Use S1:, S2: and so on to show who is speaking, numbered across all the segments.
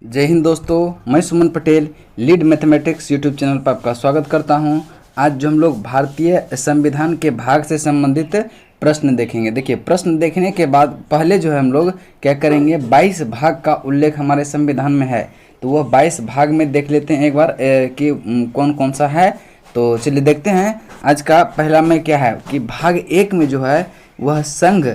S1: जय हिंद दोस्तों, मैं Suman Patel lead mathematics YouTube channel पर आपका स्वागत करता हूं। आज जो हम लोग भारतीय संविधान के भाग से संबंधित प्रश्न देखेंगे। देखिए, प्रश्न देखने के बाद पहले जो है हम लोग क्या करेंगे, 22 भाग का उल्लेख हमारे संविधान में है, तो वह 22 भाग में देख लेते हैं एक बार कि कौन कौन सा है। तो चलिए देखते हैं। आज का पहला में क्या है कि भाग 1 में जो है वह संघ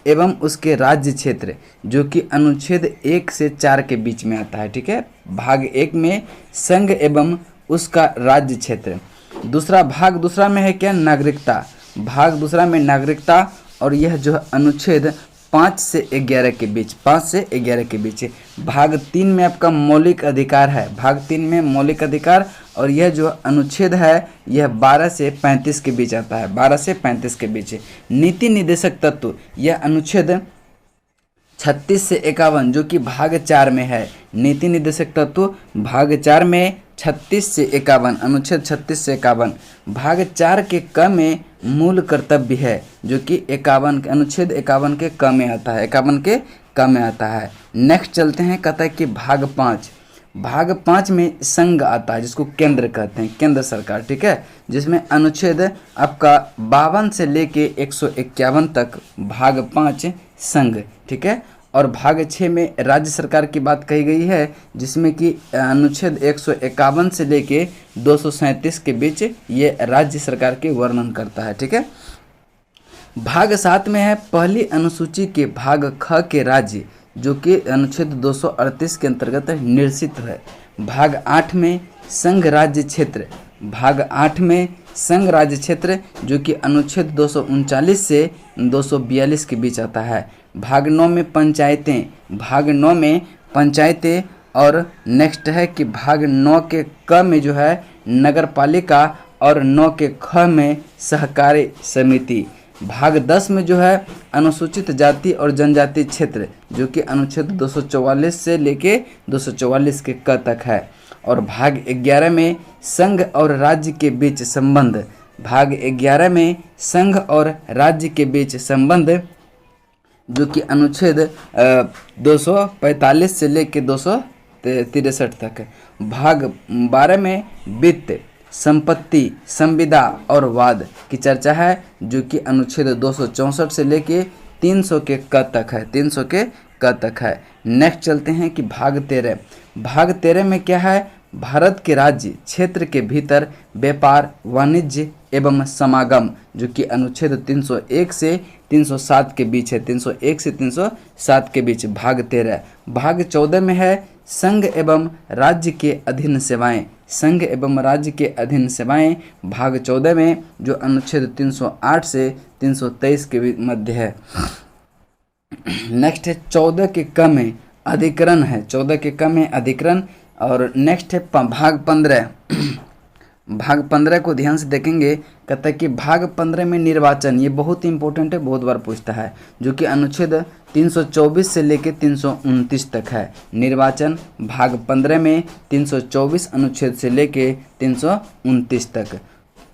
S1: एवं उसके राज्य क्षेत्र, जो कि अनुच्छेद 1 से 4 के बीच में आता है। ठीक है, भाग 1 में संघ एवं उसका राज्य क्षेत्र। दूसरा में है क्या, नागरिकता। भाग दूसरा में नागरिकता, और यह जो है अनुच्छेद 5 से 11 के बीच, 5 से 11 के बीच। भाग 3 में आपका मौलिक अधिकार है, भाग 3 में मौलिक अधिकार, और यह जो अनुच्छेद है यह 12 से 35 के बीच आता है, 12 से 35 के बीच। नीति निर्देशक तत्व, यह अनुच्छेद 36 से 51 जो कि भाग 4 में है। नीति निर्देशक तत्व भाग 4 में 36 से 51, अनुच्छेद 36 से 51। भाग 4 के क में मूल कर्तव्य है, जो कि 51 अनुच्छेद 51 के क में आता है, 51 के क में आता है। नेक्स्ट चलते हैं, कहता है कि भाग 5, भाग 5 में संघ आता है, जिसको केंद्र कहते हैं, केंद्र सरकार। ठीक है, जिसमें अनुच्छेद आपका 52 से लेके 151 तक भाग 5 संघ। ठीक है, और भाग 6 में राज्य सरकार की बात कही गई है, जिसमें कि अनुच्छेद 151 से लेके 237 के बीच ये राज्य सरकार के वर्णन करता है। ठीक है, भाग 7 में है पहली अनुसूची के भाग ख के राज्य, जो कि अनुच्छेद 238 के अंतर्गत निर्सित है। भाग 8 में संघ राज्य क्षेत्र, भाग 8 में संघ राज्य क्षेत्र, जो कि अनुच्छेद 239 से 242 के बीच आता है। भाग 9 में पंचायतें, भाग 9 में पंचायतें, और नेक्स्ट है कि भाग 9 के क में जो है नगर पालिका, और 9 के ख में सहकारी समिति। भाग 10 में जो है अनुसूचित जाति और जनजाति क्षेत्र, जो कि अनुच्छेद 244 से लेके 244 के क तक है। और भाग 11 में संघ और राज्य के बीच संबंध, भाग 11 में संघ और राज्य के बीच संबंध, जो कि अनुच्छेद 245 से लेके 263 तक है। भाग 12 में वित्त, संपत्ति, संविदा और वाद की चर्चा है, जो कि अनुच्छेद 264 से लेके 300 के क तक है, 300 के क तक है। नेक्स्ट चलते हैं कि भाग 13, भाग 13 में क्या है, भारत के राज्य क्षेत्र के भीतर व्यापार, वाणिज्य एवं समागम, जो कि अनुच्छेद 301 से 307 के बीच है, 301 से 307 के बीच भाग 13। भाग 14 में है संघ एवं राज्य के अधीन सेवाएं, संघ एवं राज्य के अधीन सेवाएं, भाग 14 में जो अनुच्छेद 308 से 323 के मध्य है। नेक्स्ट है 14 के क में अधिकरण है, 14 के क में अधिकरण। और नेक्स्ट है भाग 15, भाग 15 को ध्यान से देखेंगे, कहता है कि भाग 15 में निर्वाचन, ये बहुत इंपॉर्टेंट है, बहुत बार पूछता है, जो कि अनुच्छेद 324 से लेके 329 तक है। निर्वाचन भाग 15 में 324 अनुच्छेद से लेके 329 तक।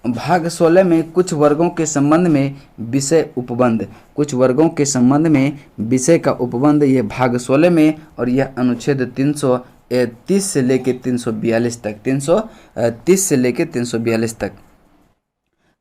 S1: भाग 16 में कुछ वर्गों के संबंध में विषय उपबंध, कुछ वर्गों के संबंध में विषय का उपबंध, ये भाग 16 में, और यह अनुच्छेद 330 से लेके 342 तक, 330 से लेके 342 तक।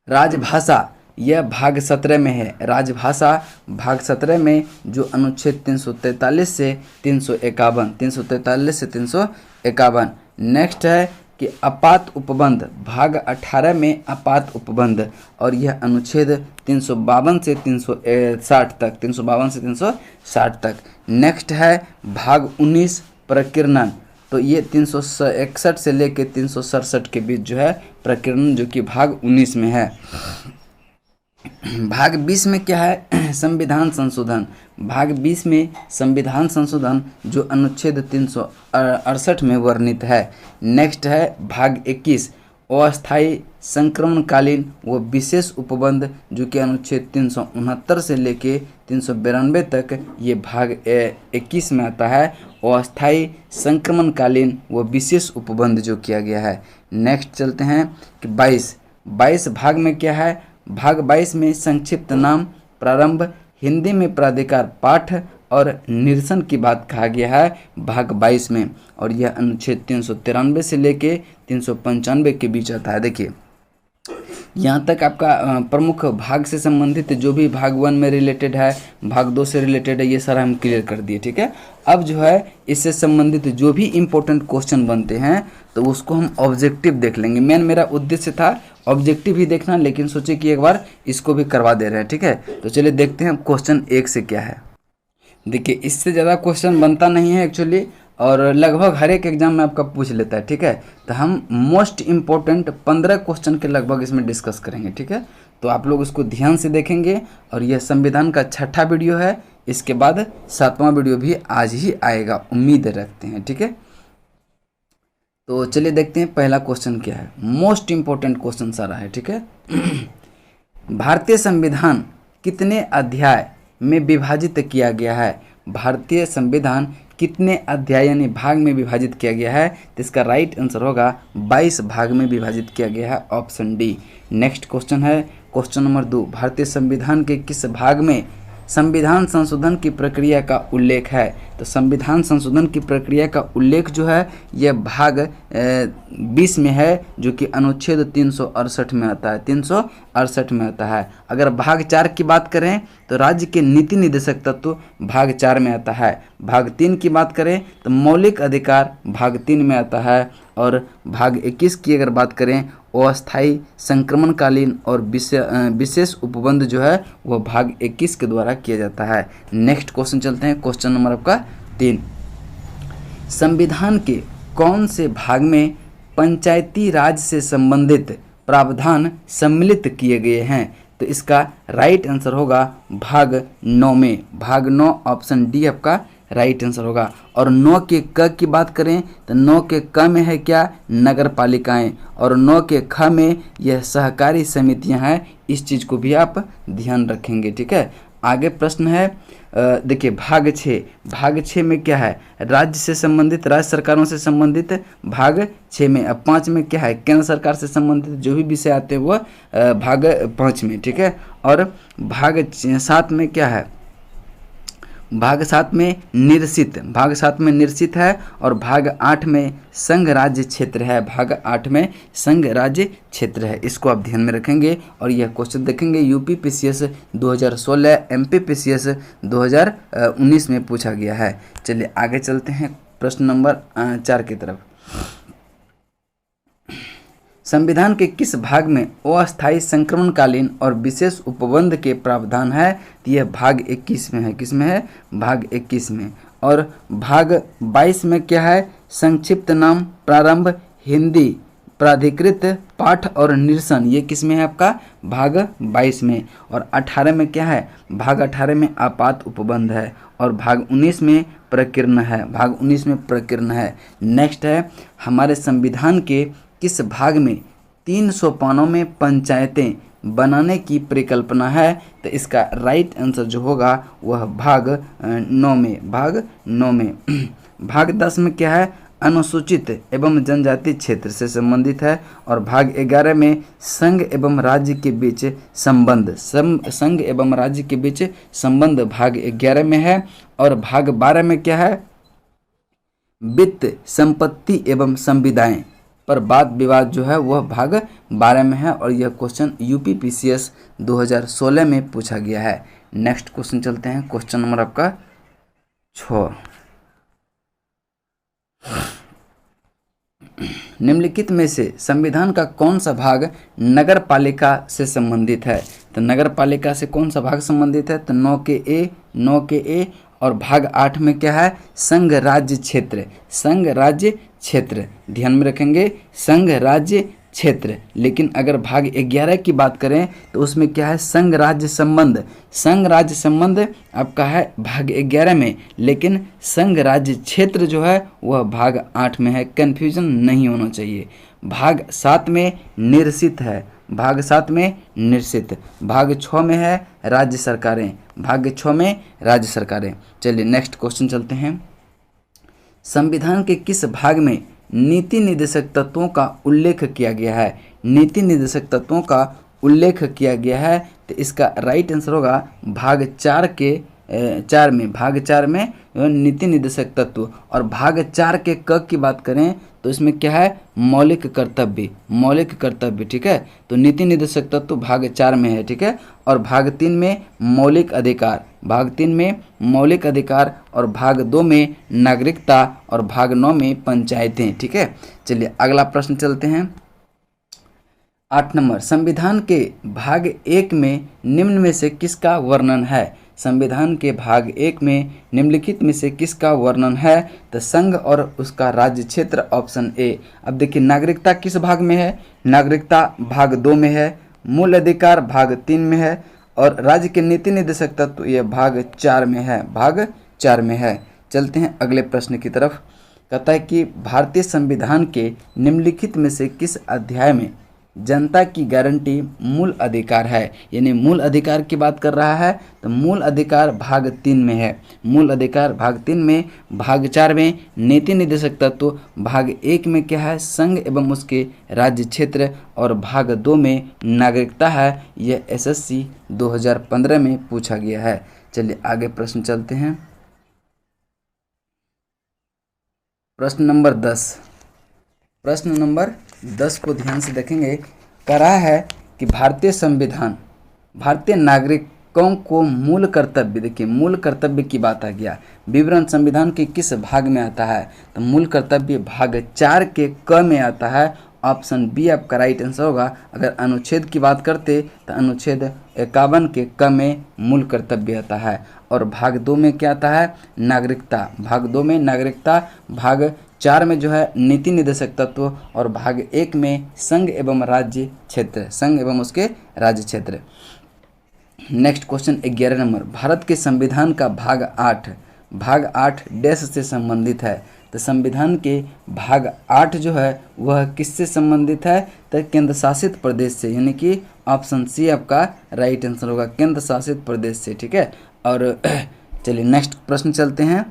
S1: राजभाषा, यह भाग 17 में है। राजभाषा भाग 17 में जो अनुच्छेद 343 से 351, 343 से 351। नेक्स्ट है कि आपात उपबंध, भाग 18 में आपात उपबंध, और यह अनुच्छेद 352 से 360 तक, 352 से 360 तक। नेक्स्ट है भाग 19 प्रकीर्णन, तो ये 361 से लेके 367 के बीच जो है प्रकीर्णन, जो कि भाग 19 में है। भाग 20 में क्या है, संविधान संशोधन। भाग 20 में संविधान संशोधन, जो अनुच्छेद 368 में वर्णित है। नेक्स्ट है भाग 21 अस्थायी संक्रमणकालीन व विशेष उपबंध, जो कि अनुच्छेद 369 से लेके 392 तक ये भाग 21 में आता है। अस्थायी संक्रमणकालीन व विशेष उपबंध जो किया गया है। नेक्स्ट चलते हैं कि 22 भाग में क्या है, भाग 22 में संक्षिप्त नाम, प्रारंभ, हिंदी में प्राधिकार पाठ और निरसन की बात कहा गया है भाग 22 में, और यह अनुच्छेद 393 से लेके 395 के बीच आता है। देखिए यहाँ तक आपका प्रमुख भाग से संबंधित जो भी भाग 1 में रिलेटेड है, भाग 2 से रिलेटेड है, ये सारा हम क्लियर कर दिए। ठीक है, अब जो है इससे संबंधित जो भी इम्पोर्टेंट क्वेश्चन बनते हैं तो उसको हम ऑब्जेक्टिव देख लेंगे। मेन मेरा उद्देश्य था ऑब्जेक्टिव ही देखना, लेकिन सोचे कि एक बार इसको भी करवा दे रहे हैं। ठीक है, तो चलिए देखते हैं क्वेश्चन 1 से क्या है। देखिए इससे ज़्यादा क्वेश्चन बनता नहीं है एक्चुअली, और लगभग हर एक एग्जाम में आपका पूछ लेता है। ठीक है, तो हम मोस्ट इम्पोर्टेंट 15 क्वेश्चन के लगभग इसमें डिस्कस करेंगे। ठीक है, तो आप लोग इसको ध्यान से देखेंगे, और यह संविधान का 6ठा वीडियो है। इसके बाद 7वां वीडियो भी आज ही आएगा, उम्मीद रखते हैं। ठीक है, तो चलिए देखते हैं पहला क्वेश्चन क्या है। मोस्ट इम्पोर्टेंट क्वेश्चन सारा है। ठीक है, भारतीय संविधान कितने अध्याय में विभाजित किया गया है? भारतीय संविधान कितने अध्याय यानी भाग में विभाजित किया गया है? तो इसका राइट आंसर होगा 22 भाग में विभाजित किया गया है, ऑप्शन डी। नेक्स्ट क्वेश्चन है क्वेश्चन नंबर 2। भारतीय संविधान के किस भाग में संविधान संशोधन की प्रक्रिया का उल्लेख है? तो संविधान संशोधन की प्रक्रिया का उल्लेख जो है यह भाग 20 में है, जो कि अनुच्छेद 368 में आता है, 368 में आता है। अगर भाग 4 की बात करें तो राज्य के नीति निर्देशक तत्व भाग 4 में आता है। भाग 3 की बात करें तो मौलिक अधिकार भाग 3 में आता है, और भाग 21 की अगर बात करें अस्थायी संक्रमणकालीन और विशेष उपबंध जो है वह भाग 21 के द्वारा किया जाता है। नेक्स्ट क्वेश्चन चलते हैं, क्वेश्चन नंबर आपका 3। संविधान के कौन से भाग में पंचायती राज से संबंधित प्रावधान सम्मिलित किए गए हैं? तो इसका राइट आंसर होगा भाग 9 में, भाग 9, ऑप्शन डी आपका राइट आंसर होगा। और 9 के क की बात करें तो 9 के क में है क्या? नगर पालिकाएँ, और 9 के ख में यह सहकारी समितियां हैं। इस चीज़ को भी आप ध्यान रखेंगे। ठीक है, आगे प्रश्न है, देखिए भाग 6। भाग 6 में क्या है? राज्य से संबंधित, राज्य सरकारों से संबंधित भाग 6 में। अब 5 में क्या है? केंद्र सरकार से संबंधित जो भी विषय आते हैं वह भाग 5 में। ठीक है, और भाग 7 में क्या है? भाग 7 में निरसित, भाग 7 में निरसित है, और भाग 8 में संघ राज्य क्षेत्र है, भाग 8 में संघ राज्य क्षेत्र है। इसको आप ध्यान में रखेंगे, और यह क्वेश्चन देखेंगे यूपी पीसीएस 2016, एमपी पीसीएस 2019 में पूछा गया है। चलिए आगे चलते हैं प्रश्न नंबर 4 की तरफ। संविधान के किस भाग में अस्थायी संक्रमणकालीन और विशेष उपबंध के प्रावधान है? तो यह भाग 21 में है। किस में है? भाग 21 में। और भाग 22 में क्या है? संक्षिप्त नाम, प्रारंभ, हिंदी, प्राधिकृत पाठ और निरसन, ये किस में है आपका? भाग 22 में। और 18 में क्या है? भाग 18 में आपात उपबंध है, और भाग 19 में प्रकीर्ण है, भाग 19 में प्रकीर्ण है। नेक्स्ट है, हमारे संविधान के किस भाग में 300 पानों में पंचायतें बनाने की परिकल्पना है? तो इसका राइट आंसर जो होगा वह भाग 9 में, भाग 9 में। भाग 10 में क्या है? अनुसूचित एवं जनजाति क्षेत्र से संबंधित है, और भाग 11 में संघ एवं राज्य के बीच संबंध, संघ एवं राज्य के बीच संबंध भाग 11 में है। और भाग 12 में क्या है? वित्त, संपत्ति एवं संविदाएं पर वाद विवाद जो है वह भाग 12 में है, और यह क्वेश्चन यूपी पीसीएस 2016 में पूछा गया है। नेक्स्ट क्वेश्चन चलते हैं, क्वेश्चन नंबर आपका 6। निम्नलिखित में से संविधान का कौन सा भाग नगर पालिका से संबंधित है? तो नगर पालिका से कौन सा भाग संबंधित है? तो 9 के ए। और भाग 8 में क्या है? संघ राज्य क्षेत्र, संघ राज्य क्षेत्र, ध्यान में रखेंगे, संघ राज्य क्षेत्र। लेकिन अगर भाग 11 की बात करें तो उसमें क्या है? संघ राज्य संबंध, संघ राज्य संबंध आपका है भाग 11 में, लेकिन संघ राज्य क्षेत्र जो है वह भाग 8 में है। कन्फ्यूजन नहीं होना चाहिए। भाग 7 में निरसित है, भाग 7 में निरसित। भाग 6 में है राज्य सरकारें, भाग 6 में राज्य सरकारें। चलिए नेक्स्ट क्वेश्चन चलते हैं। संविधान के किस भाग में नीति निर्देशक तत्वों का उल्लेख किया गया है? नीति निर्देशक तत्वों का उल्लेख किया गया है, तो इसका राइट आंसर होगा भाग 4 के 4 में, भाग 4 में नीति निर्देशक तत्व। और भाग 4 के क की बात करें तो इसमें क्या है, मौलिक कर्तव्य, मौलिक कर्तव्य, ठीक है। तो नीति निर्देशक तत्व भाग 4 में है, ठीक है। और भाग 3 में मौलिक अधिकार, भाग 3 में मौलिक अधिकार, और भाग 2 में नागरिकता, और भाग 9 में पंचायतें, ठीक है। चलिए अगला प्रश्न चलते हैं। 8 नंबर, संविधान के भाग 1 में निम्न में से किसका वर्णन है। संविधान के भाग 1 में निम्नलिखित में से किसका वर्णन है। तो संघ और उसका राज्य क्षेत्र, ऑप्शन ए। अब देखिए नागरिकता किस भाग में है, नागरिकता भाग 2 में है, मूल अधिकार भाग 3 में है, और राज्य के नीति निर्देशक तत्व यह भाग 4 में है, भाग 4 में है। चलते हैं अगले प्रश्न की तरफ। कहता है कि भारतीय संविधान के निम्नलिखित में से किस अध्याय में जनता की गारंटी मूल अधिकार है। यानी मूल अधिकार की बात कर रहा है तो मूल अधिकार भाग 3 में है, मूल अधिकार भाग 3 में, भाग 4 में नीति निर्देशक तत्व, भाग 1 में क्या है, संघ एवं उसके राज्य क्षेत्र, और भाग 2 में नागरिकता है। यह SSC 2015 में पूछा गया है। चलिए आगे प्रश्न चलते हैं। प्रश्न नंबर 10, प्रश्न नंबर 10 को ध्यान से देखेंगे। कह रहा है कि भारतीय संविधान भारतीय नागरिकों को मूल कर्तव्य, देखिए मूल कर्तव्य की बात आ गया, विवरण संविधान के किस भाग में आता है। तो मूल कर्तव्य भाग 4 के क में आता है, ऑप्शन बी आपका राइट आंसर होगा। अगर अनुच्छेद की बात करते तो अनुच्छेद 51 के क में मूल कर्तव्य आता है। और भाग 2 में क्या आता है, नागरिकता, भाग 2 में नागरिकता, भाग 4 में जो है नीति निर्देशक तत्व, और भाग 1 में संघ एवं राज्य क्षेत्र, संघ एवं उसके राज्य क्षेत्र। नेक्स्ट क्वेश्चन 11 नंबर, भारत के संविधान का भाग 8 डैश से संबंधित है। तो संविधान के भाग 8 जो है वह किससे संबंधित है, तो केंद्र शासित प्रदेश से, यानी कि ऑप्शन सी आपका राइट आंसर होगा, केंद्र शासित प्रदेश से, ठीक है। और चलिए नेक्स्ट प्रश्न चलते हैं।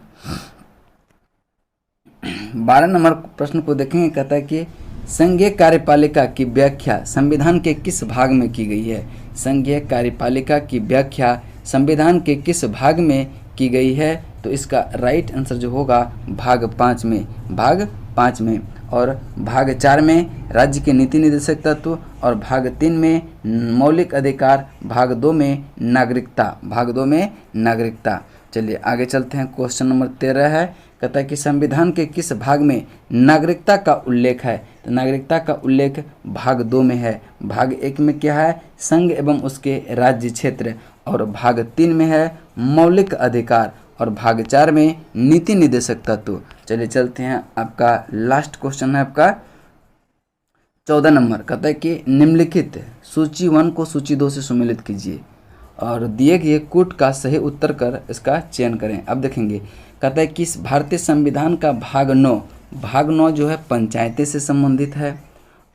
S1: 12 नंबर प्रश्न को देखेंगे। कहता है कि संघीय कार्यपालिका की व्याख्या संविधान के किस भाग में की गई है। संघीय कार्यपालिका की व्याख्या संविधान के किस भाग में की गई है। तो इसका राइट आंसर जो होगा भाग 5 में, भाग 5 में। और भाग 4 में राज्य के नीति निर्देशक तत्व, और भाग 3 में मौलिक अधिकार, भाग 2 में नागरिकता, भाग 2 में नागरिकता। चलिए आगे चलते हैं। क्वेश्चन नंबर 13 है। कहता है कि संविधान के किस भाग में नागरिकता का उल्लेख है। तो नागरिकता का उल्लेख भाग 2 में है, भाग 1 में क्या है, संघ एवं उसके राज्य क्षेत्र, और भाग 3 में है मौलिक अधिकार, और भाग 4 में नीति निर्देशक तत्व। चलिए चलते हैं। आपका लास्ट क्वेश्चन है आपका 14 नंबर। कहता है कि निम्नलिखित सूची 1 को सूची 2 से सम्मिलित कीजिए और दिए गए कूट का सही उत्तर कर इसका चयन करें। अब देखेंगे, कहता है कि भारतीय संविधान का भाग 9 जो है पंचायतें से संबंधित है,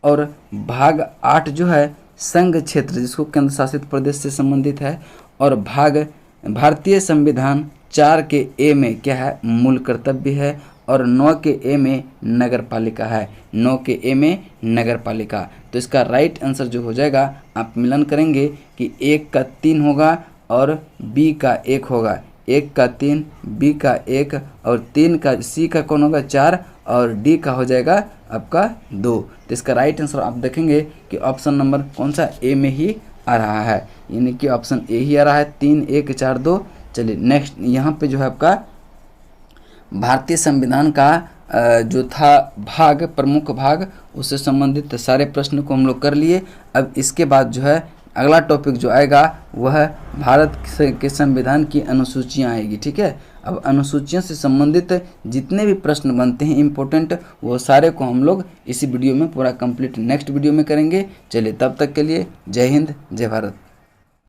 S1: और भाग 8 जो है संघ क्षेत्र जिसको केंद्र शासित प्रदेश से संबंधित है, और भाग भारतीय संविधान 4 के ए में क्या है, मूल कर्तव्य है, और 9 के ए में नगर पालिका है, 9 के ए में नगर पालिका। तो इसका राइट आंसर जो हो जाएगा, आप मिलन करेंगे कि 1 का 3 होगा और बी का 1 होगा, 1 का 3, बी का 1, और 3 का सी का कौन होगा 4, और डी का हो जाएगा आपका 2। तो इसका राइट आंसर आप देखेंगे कि ऑप्शन नंबर कौन सा ए में ही आ रहा है, यानी कि ऑप्शन ए ही आ रहा है, 3 1 4 2। चलिए नेक्स्ट, यहाँ पे जो है आपका भारतीय संविधान का जो था भाग, प्रमुख भाग, उससे संबंधित सारे प्रश्न को हम लोग कर लिए। अब इसके बाद जो है अगला टॉपिक जो आएगा वह भारत के संविधान की अनुसूचियाँ आएगी, ठीक है। अब अनुसूचियों से संबंधित जितने भी प्रश्न बनते हैं इम्पोर्टेंट, वो सारे को हम लोग इसी वीडियो में पूरा कंप्लीट नेक्स्ट वीडियो में करेंगे। चलिए तब तक के लिए जय हिंद, जय भारत।